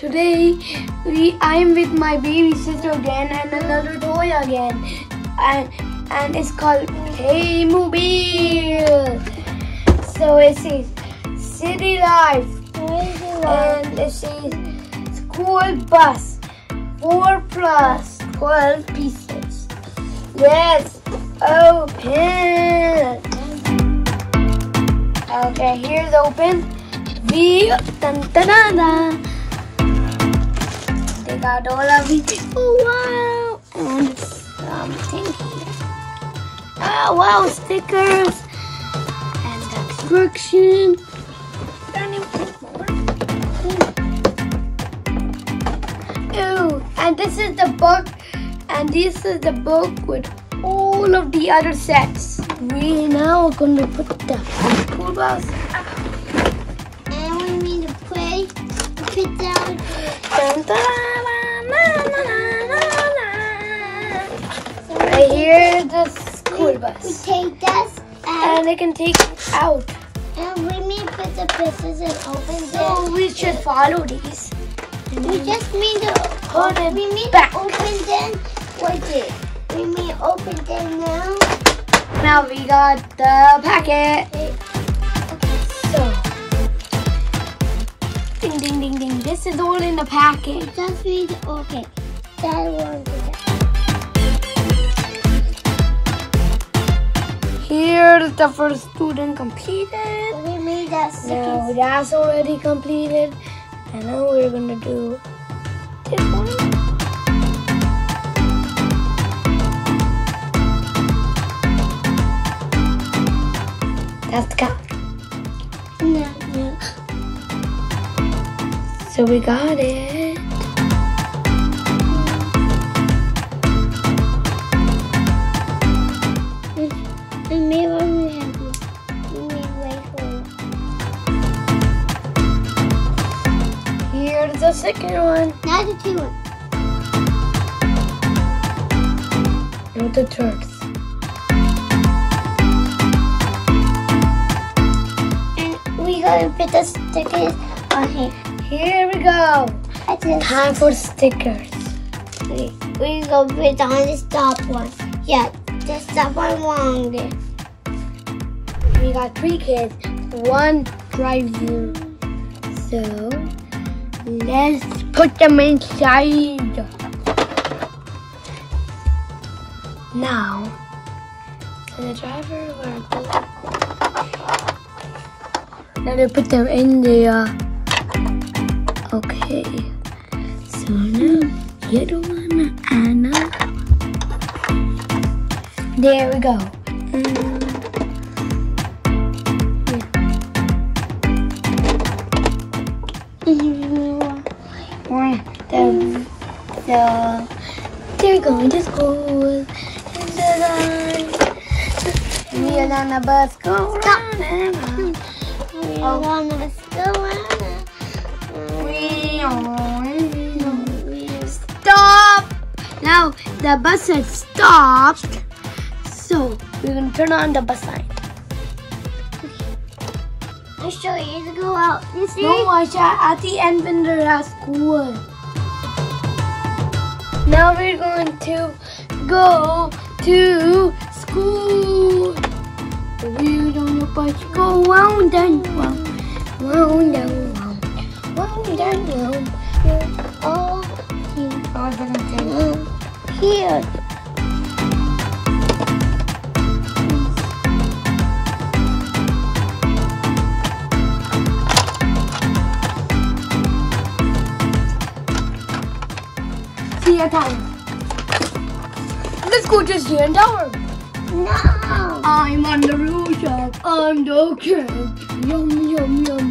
Today I'm with my baby sister again and another toy again, and it's called Playtime. So it says City Life, and it says School Bus 4 plus 12 pieces. Let's open. Okay, here's open. Dun, dun, dun, dun. They got all of these. Oh wow! And something here. Oh wow! Stickers and instructions. Oh, and this is the book, and this is the book with all of the other sets. We now are going to put the school bus out. And we need to play. Put down. Dun, dun, right here is the school bus. We take this and they can take it out. and we need to put the pieces and open So them. we should follow these. We just need to Put it we need back. to open them. What's it? We need to open them now. Now we got the packet. So, ding, ding, ding, ding. This is all in the packet. Just need to open that one. Here's the first student completed. We made that Now second. that's already completed. And now we're gonna do this one. That's the cat. No. So we got it. And maybe we have to wait for it. Here's the second one. Now the two one. Now the third. And we gotta put the stickers on here. Here we go. I just Time for stickers. we go put on the stop one. Yeah, the stop one wrong there. We got 3 kids. 1 drives you. So let's put them inside. Now, so the driver will go. Now they put them in the. Okay. So now get one and there we go. They're going to school. We are on a bus go round and round. We want to go Stop! Now the bus has stopped. So we're gonna turn on the bus sign. I'll show you to go out. You see? No, Asha, at the end when they're at school. Now we're going to go to school. We don't know but go round and round, round and round, round and round. Oh, I was gonna say, here. see your time. Let's go to CN Tower. No. I'm on the rooftop. I'm the king. Yum, yum, yum,